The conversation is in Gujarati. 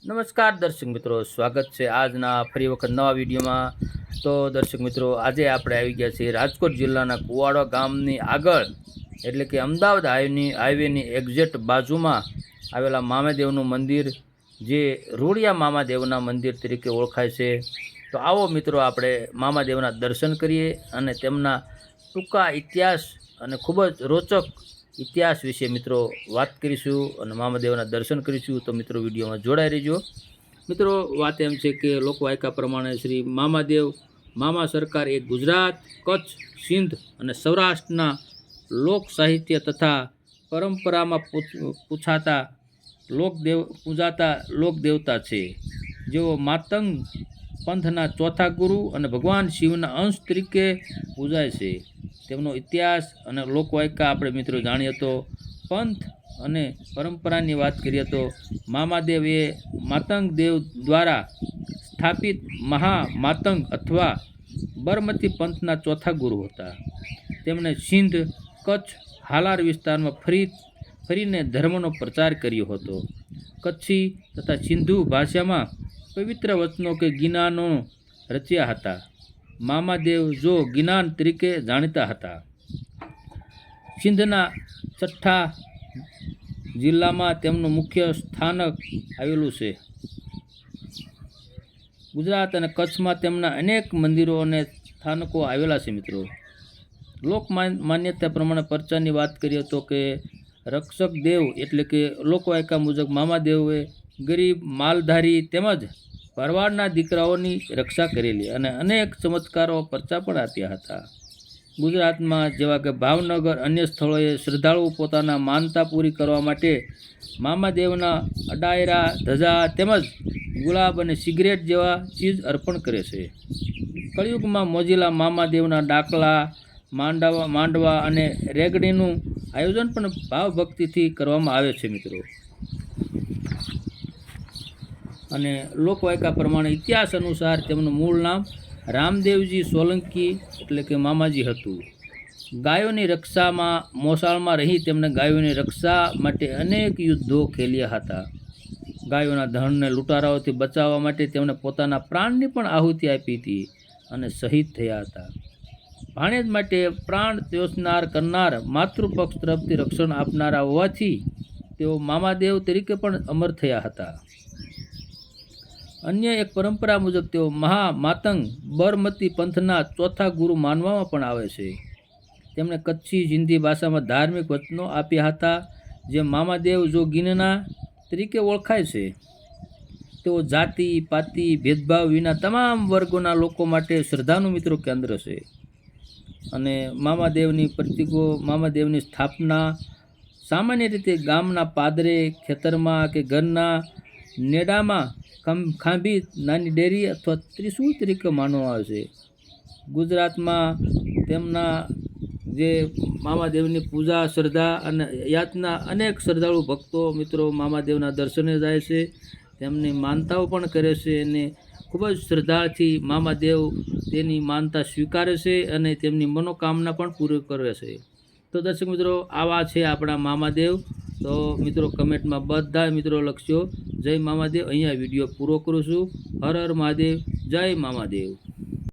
નમસ્કાર દર્શક મિત્રો, સ્વાગત છે આજના ફરી વખત નવા વિડીયોમાં। તો દર્શક મિત્રો, આજે આપણે આવી ગયા છીએ રાજકોટ જિલ્લાના કુવાડો ગામની આગળ, એટલે કે અમદાવાદ હાઈવેની એક્ઝેક્ટ બાજુમાં આવેલા મામાદેવનું મંદિર, જે રોડિયા મામાદેવના મંદિર તરીકે ઓળખાય છે। તો આવો મિત્રો, આપણે મામાદેવના દર્શન કરીએ અને તેમના ટૂંકા ઇતિહાસ અને ખૂબ જ રોચક ઇતિહાસ વિશે મિત્રો વાત કરીશું અને મામાદેવના દર્શન કરીશું। તો મિત્રો, વિડીયોમાં જોડાઈ રહેજો। મિત્રો, વાત એમ છે કે લોકવાયકા પ્રમાણે શ્રી મામાદેવ મામા સરકાર એ ગુજરાત, કચ્છ, સિંધ અને સૌરાષ્ટ્રના લોક સાહિત્ય તથા પરંપરામાં પૂજાતા લોકદેવતા છે, જેઓ માતંગ પંથના ચોથા ગુરુ અને ભગવાન શિવના અંશ તરીકે પૂજાય છે। તેમનો ઇતિહાસ અને લોકવાયકા આપણે મિત્રો જાણીએ તો, પંથ અને પરંપરાની વાત કરીએ તો મામાદેવ એ માતંગ દેવ દ્વારા સ્થાપિત મહામાતંગ અથવા બરમતી પંથના ચોથા ગુરુ હતા। તેમણે સિંધ, કચ્છ, હાલાર વિસ્તારમાં ફરીને ધર્મનો પ્રચાર કર્યો હતો। કચ્છી તથા સિંધુ ભાષામાં પવિત્ર વચનો કે ગીનાનો રચ્યા હતા। મામાદેવ જો ગિનાન તરીકે જાણીતા હતા। સિંધના છઠ્ઠા જિલ્લામાં તેમનું મુખ્ય સ્થાનક આવેલું છે। ગુજરાત અને કચ્છમાં તેમના અનેક મંદિરો અને સ્થાનકો આવેલા છે। મિત્રો, લોક માન્યતા પ્રમાણે પરચાની વાત કરીએ તો કે રક્ષક દેવ એટલે કે લોકવાયકા મુજબ મામાદેવે ગરીબ, માલધારી તેમજ ભરવાડના દીકરાઓની રક્ષા કરેલી અને અનેક ચમત્કારો પરચા પણ આપ્યા હતા। ગુજરાતમાં જેવા કે ભાવનગર અન્ય સ્થળોએ શ્રદ્ધાળુઓ પોતાના માનતા પૂરી કરવા માટે મામાદેવના અડાયરા, ધજા તેમજ ગુલાબ અને સિગરેટ જેવા ચીજ અર્પણ કરે છે। કળિયુગમાં મોજીલા મામાદેવના ડાકલા, માંડવા અને રેગડીનું આયોજન પણ ભાવભક્તિથી કરવામાં આવે છે। મિત્રો, અને લોકવાયકા પ્રમાણે ઇતિહાસ અનુસાર તેમનું મૂળ નામ રામદેવજી સોલંકી એટલે કે મામાજી હતું। ગાયોની રક્ષામાં મોસાળમાં રહી તેમણે ગાયોની રક્ષા માટે અનેક યુદ્ધો ખેલ્યા હતા। ગાયોના ધનને લૂંટારાઓથી બચાવવા માટે તેમણે પોતાના પ્રાણની પણ આહુતિ આપી હતી અને શહીદ થયા હતા। ભાણેજ માટે પ્રાણ ત્યોસનાર કરનાર, માતૃપક્ષ તરફથી રક્ષણ આપનારા હોવાથી તેઓ મામાદેવ તરીકે પણ અમર થયા હતા। અન્ય એક પરંપરા મુજબ તેઓ મહામાતંગ બરમતી પંથના ચોથા ગુરુ માનવામાં પણ આવે છે। તેમણે કચ્છી, સિંધી ભાષામાં ધાર્મિક વચનો આપ્યા હતા, જે મામાદેવ જોગીનના તરીકે ઓળખાય છે। તેઓ જાતિ પાતિ ભેદભાવ વિના તમામ વર્ગોના લોકો માટે શ્રદ્ધાનું મિત્રો કેન્દ્ર છે। અને મામાદેવની પ્રતીકો, મામાદેવની સ્થાપના સામાન્ય રીતે ગામના પાદરે, ખેતરમાં કે ઘરના નેડામાં ખાંભી નાની ડેરી અથવા ત્રિશૂળ તરીકે માનવામાં આવે છે। ગુજરાતમાં તેમના જે મામાદેવની પૂજા, શ્રદ્ધા અને યાતના અનેક શ્રદ્ધાળુ ભક્તો મિત્રો મામાદેવના દર્શને જાય છે, તેમની માનતાઓ પણ કરે છે અને ખૂબ જ શ્રદ્ધાથી મામાદેવ તેની માનતા સ્વીકારે છે અને તેમની મનોકામના પણ પૂરી કરે છે। તો દર્શક મિત્રો, આવા છે આપણા મામાદેવ। તો મિત્રો, કમેન્ટમાં બધા મિત્રો લખશો જય મામાદેવ। અહીંયા વિડીયો પૂરો કરું છું। હર હર મહાદેવ, જય મામાદેવ।